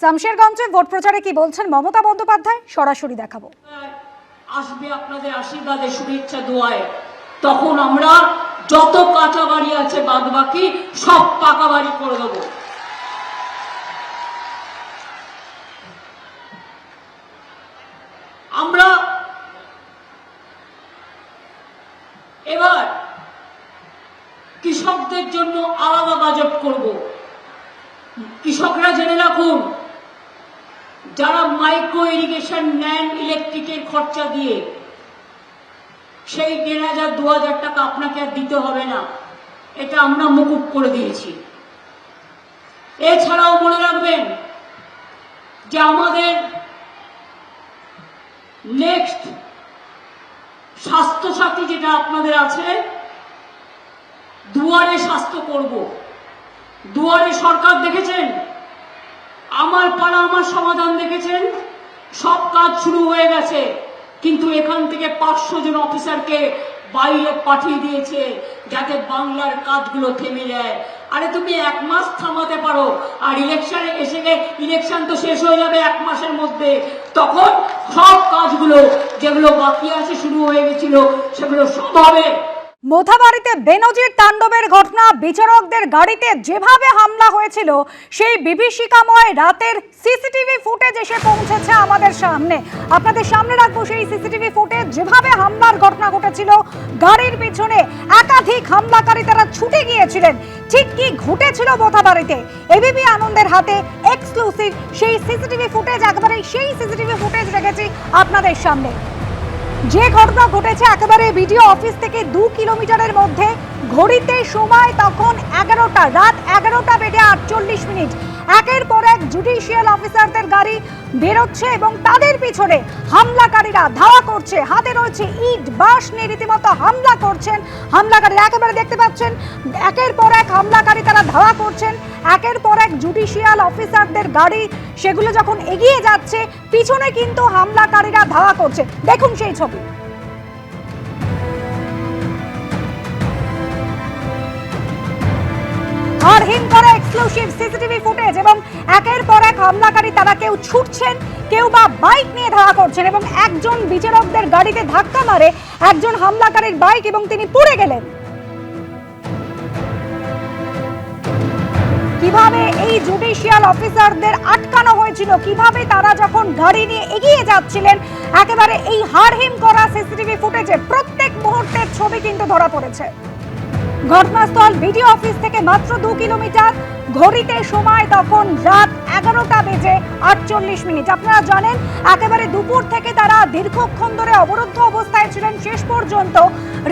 শামশেরগঞ্জে vote প্রচারে কি বলছেন মমতা বন্দ্যোপাধ্যায় সরাসরি দেখাবো। আসবে আপনাদের আশীর্বাদে, শুভেচ্ছা, দোয়ায়, তখন আমরা যত কাঁচা বাড়ি আছে বাদ বাকি সব পাকা বাড়ি করে দেবো। আমরা এবার কৃষকদের জন্য আলাদা বাজেট করব। কৃষকরা জেনে রাখুন, যারা মাইক্রো ইরিগেশন নেন ইলেকট্রিকের খরচা দিয়ে, সেই 1000-2000 টাকা আপনাকে আর দিতে হবে না, এটা আমরা মকুব করে দিয়েছি। এছাড়াও মনে রাখবেন যে আমাদের নেক্সট স্বাস্থ্যসাথী যেটা আপনাদের আছে, দুয়ারে স্বাস্থ্য করব। দুয়ারে সরকার দেখেছেন, আমার পাড়া আমার সমাধান দেখেছেন, সব কাজ শুরু হয়ে গেছে, কিন্তু এখান থেকে 500 জন অফিসারকে বাইরে পাঠিয়ে দিয়েছে যাতে বাংলার কাজগুলো থেমে যায়। আরে তুমি 1 মাস থামাতে পারো, আর ইলেকশনে এসে গিয়ে ইলেকশন তো শেষ হয়ে যাবে 1 মাসের মধ্যে, তখন সব কাজগুলো যেগুলো বাকি আছে শুরু হয়ে গেছিল সেগুলো সব হবে। মোথাবাড়িতে বেনজির তাণ্ডবের ঘটনা, বিচারকদের গাড়িতে যেভাবে হামলা হয়েছিল সেই বিভীষিকাময় রাতের সিসিটিভি ফুটেজ এসে পৌঁছেছে আমাদের সামনে। আপনাদের সামনে রাখবো সেই সিসিটিভি ফুটেজ, যেভাবে হামলার ঘটনা ঘটেছিল। গাড়ির পিছনে একাধিক হামলাকারী তারা ছুটে গিয়েছিলেন। ঠিক কি ঘটেছিল মোথাবাড়িতে, এবিপি আনন্দের হাতে এক্সক্লুসিভ সেই সিসিটিভি ফুটেজ, একেবারে সেই সিসিটিভি ফুটেজ রেখেছি আপনাদের সামনে। যে ঘটনা ঘটেছে একেবারে বিডিও অফিস থেকে 2 কিলোমিটারের মধ্যে, ঘড়িতে সময় তখন 11টা, রাত 11টা বেজে 48 মিনিট। একের পর এক জুডিশিয়াল অফিসারদের গাড়ি বেরোচ্ছে এবং তাদের পিছনে হামলাকারীরা ধাওয়া করছে। হাতে রয়েছে ইট, বাঁশ নিয়ে রীতিমতো হামলা করছেন হামলাকারীরা। একেবারে দেখতে পাচ্ছেন একের পর এক হামলাকারী তারা ধাওয়া করছেন। একের পর এক জুডিশিয়াল অফিসারদের গাড়ি সেগুলো যখন এগিয়ে যাচ্ছে, পিছনে কিন্তু হামলাকারীরা ধাওয়া করছে। দেখুন সেই ছবি। হারহিম করে এক্সক্লুসিভ সিসিটিভি ফুটেজ, এবং একের পর এক হামলাকারী তারা কেউ ছুটছেন, কেউ বা বাইক নিয়ে ধাওয়া করছেন, এবং একজন বিচারকদের গাড়িতে ধাক্কা মারে একজন হামলাকারীর বাইক এবং তিনি পড়ে গেলেন। কিভাবে এই জুডিশিয়াল অফিসারদের আটকানো হয়েছিল, কিভাবে তারা যখন গাড়ি নিয়ে এগিয়ে যাচ্ছিলেন, একেবারে এই হারহিম করা সিসিটিভি ফুটেজে প্রত্যেক মুহূর্তের ছবি কিন্তু ধরা পড়েছে। ঘটনাস্থল বিডিও অফিস থেকে মাত্র 2 কিলোমিটার, ঘড়িতে সময় তখন রাত 11টা বেজে 48 মিনিট। আপনারা জানেন একেবারে দুপুর থেকে তারা দীর্ঘক্ষণ ধরে অবরুদ্ধ অবস্থায় ছিলেন। শেষ পর্যন্ত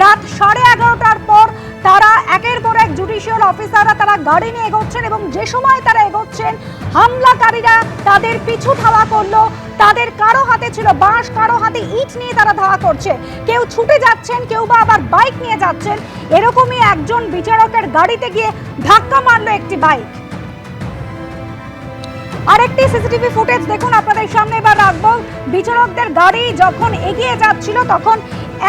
রাত 11:30টার পর তারা একের পর এক জুডিশিয়াল অফিসাররা তারা গাড়ি নিয়ে এগোচ্ছেন, এবং যে সময় তারা এগোচ্ছেন হামলাকারীরা তাদের পিছু ধাওয়া করলো। তাদের কারো হাতে ছিল বাঁশ, কারো হাতে ইট নিয়ে তারা ধাওয়া করছে। কেউ ছুটে যাচ্ছেন, কেউ বা আবার বাইক নিয়ে যাচ্ছেন। এরকমই একজন বিচারকের গাড়িতে গিয়ে ধাক্কা মারলো একটি বাইক। আরেকটি সিসিটিভি ফুটেজ দেখুন আপনাদের সামনে এবার রাখবো। বিচারকদের গাড়ি যখন এগিয়ে যাচ্ছিল তখন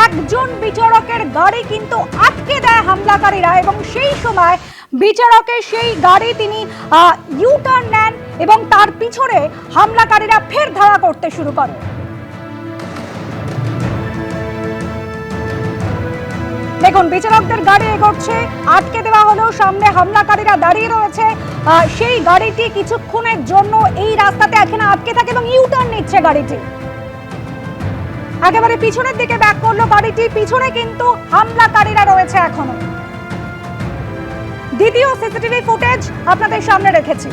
একজন বিচারকের গাড়ি কিন্তু আটকে দেয় হামলাকারীরা, এবং সেই সময় বিচারকের সেই গাড়ি তিনি ইউ টার্ন নেন এবং তার পিছনে হামলাকারীরা ফের ধাওয়া করতে শুরু করে। দেখুন বিচারকদের গাড়ি এগোচ্ছে, আটকে দেওয়া হলো, সামনে হামলাকারীরা দাঁড়িয়ে রয়েছে। সেই গাড়িটি কিছুক্ষণের জন্য এই রাস্তাতে এখানে আটকে থাকে এবং ইউ টার্ন নিচ্ছে গাড়িটি। একেবারে পিছনের দিকে ব্যাক করলো গাড়িটি, পিছনে কিন্তু হামলাকারীরা রয়েছে এখনো। দ্বিতীয় সিসিটিভি ফুটেজ আপনাদের সামনে রেখেছি।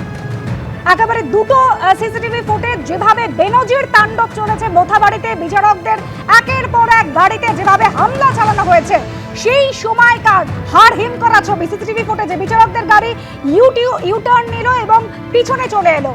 একেবারে দুটো সিসিটিভি ফুটেজ, যেভাবে বেনজির তাণ্ডব চলেছে মোথাবাড়িতে, বিচারকদের একের পর এক গাড়িতে যেভাবে হামলা চালানো হয়েছে, সেই সময়কার হারহিম করা ছবি সিসিটিভি ফুটেজে। বিচারকদের গাড়ি ইউ টার্ন নিল এবং পিছনে চলে এলো।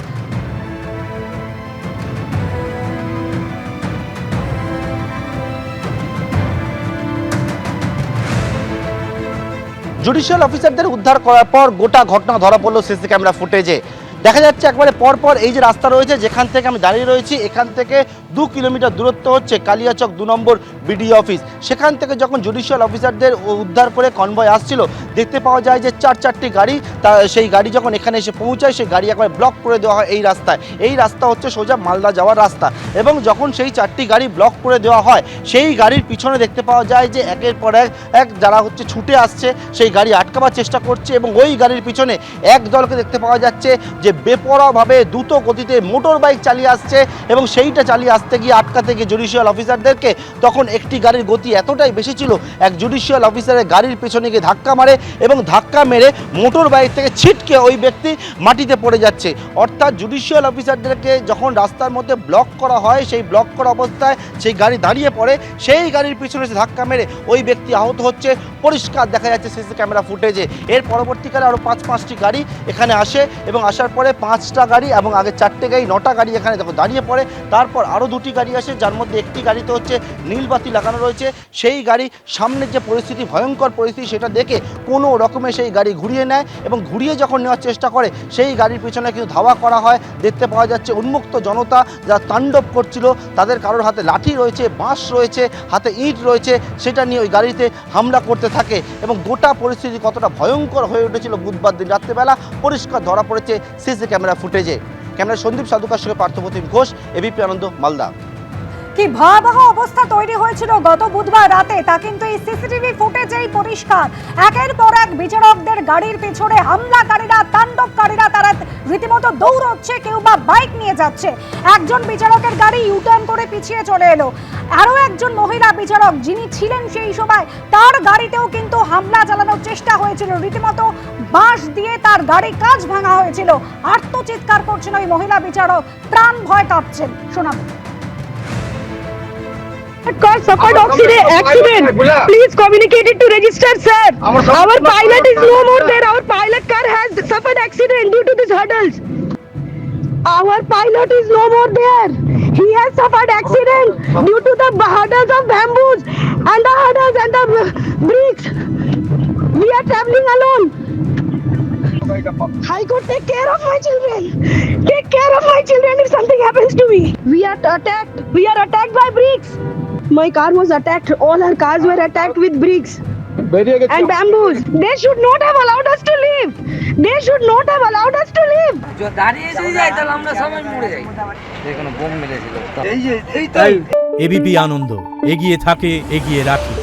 জুডিশিয়াল অফিসারদের উদ্ধার করার পর গোটা ঘটনা ধরা পড়লো সিসি ক্যামেরা ফুটেজে। দেখা যাচ্ছে একবারে পরপর এই যে রাস্তা রয়েছে যেখান থেকে আমি দাঁড়িয়ে রয়েছি, এখান থেকে 2 কিলোমিটার দূরত্ব হচ্ছে কালিয়াচক 2 নম্বর বিডিও অফিস। সেখান থেকে যখন জুডিশিয়াল অফিসারদের উদ্ধার করে কনভয় আসছিল, দেখতে পাওয়া যায় যে 4টি গাড়ি, সেই গাড়ি যখন এখানে এসে পৌঁছায় সেই গাড়ি একবার ব্লক করে দেওয়া হয় এই রাস্তায়। এই রাস্তা হচ্ছে সোজা মালদা যাওয়ার রাস্তা, এবং যখন সেই 4টি গাড়ি ব্লক করে দেওয়া হয় সেই গাড়ির পিছনে দেখতে পাওয়া যায় যে একের পর এক যারা হচ্ছে ছুটে আসছে সেই গাড়ি আটকাবার চেষ্টা করছে, এবং ওই গাড়ির পিছনে এক দলকে দেখতে পাওয়া যাচ্ছে যে বেপরোয়াভাবে দ্রুত গতিতে মোটর বাইক চালিয়ে আসছে, এবং সেইটা চালিয়ে আসতে গিয়ে আটকাতে গিয়ে জুডিশিয়াল অফিসারদেরকে তখন একটি গাড়ির গতি এতটাই বেশি ছিল, এক জুডিশিয়াল অফিসারের গাড়ির পেছনে গিয়ে ধাক্কা মারে, এবং ধাক্কা মেরে মোটর বাইক থেকে ছিটকে ওই ব্যক্তি মাটিতে পড়ে যাচ্ছে। অর্থাৎ জুডিশিয়াল অফিসারদেরকে যখন রাস্তার মধ্যে ব্লক করা হয়, সেই ব্লক করা অবস্থায় সেই গাড়ি দাঁড়িয়ে পড়ে, সেই গাড়ির পিছনে সে ধাক্কা মেরে ওই ব্যক্তি আহত হচ্ছে, পরিষ্কার দেখা যাচ্ছে সিসি ক্যামেরা ফুটেজে। এর পরবর্তীকালে আরও 5টি গাড়ি এখানে আসে, এবং আসার পরে 5টা গাড়ি এবং আগে 4টে গাড়ি 9টা গাড়ি এখানে দেখো দাঁড়িয়ে পড়ে। তারপর আরও 2টি গাড়ি আসে, যার মধ্যে একটি গাড়িতে হচ্ছে নীলবাতি লাগানো রয়েছে। সেই গাড়ি সামনের যে পরিস্থিতি, ভয়ঙ্কর পরিস্থিতি, সেটা দেখে কোনো রকমে সেই গাড়ি ঘুরিয়ে নেয়, এবং ঘুরিয়ে যখন নেওয়ার চেষ্টা করে সেই গাড়ির পিছনে কিন্তু ধাওয়া করা হয়। দেখতে পাওয়া যাচ্ছে উন্মুক্ত জনতা যারা তাণ্ডব করছিল, তাদের কারোর হাতে লাঠি রয়েছে, বাঁশ রয়েছে, হাতে ইট রয়েছে, সেটা নিয়ে ওই গাড়িতে হামলা করতে থাকে, এবং গোটা পরিস্থিতি কতটা ভয়ঙ্কর হয়ে উঠেছিল বুধবার দিন রাত্রেবেলা পরিষ্কার ধরা পড়েছে সিসি ক্যামেরা ফুটেজে। ক্যামেরা সন্দীপ সাধুকার সঙ্গে পার্থপ্রতিম ঘোষ, এবিপি আনন্দ, মালদা। কি ভয়াবহ অবস্থা তৈরি হয়েছিল গত বুধবার রাতে তা কিন্তু এই সিসিটিভি ফুটেজেই পরিষ্কার। একের পর এক বিচারকদের গাড়ির পেছনে হামলাকারীরা, তাণ্ডবকারীরা তারা রীতিমতো দৌড়চ্ছে, কেউ বা বাইক নিয়ে যাচ্ছে। একজন বিচারকের গাড়ি ইউটার্ন করে পিছিয়ে চলে এলো। আরও একজন মহিলা বিচারক যিনি ছিলেন সেই সময়, তার গাড়িতেও কিন্তু হামলা চালানোর চেষ্টা হয়েছিল, রীতিমতো বাঁশ দিয়ে তার গাড়ি কাঁচ ভাঙা হয়েছিল। আর্তচিৎকার করছেন ওই মহিলা বিচারক, প্রাণ ভয় কাঁপছেন। শোনাবো। Car suffered accident. Please communicate it to register, sir. Our pilot is no more there. Our pilot car has suffered accident due to these hurdles. Our pilot is no more there. He has suffered accident due to the hurdles of bamboos and the hurdles and the bricks. We are traveling alone. High Court, take care of my children. Take care of my children if something happens to me. We are attacked. We are attacked by bricks. My car was attacked. All our cars were attacked with bricks and bamboos. They should not have allowed us to leave. They should not have allowed us to leave. ABP Ananda, এগিয়ে থাকে, এগিয়ে রাখে।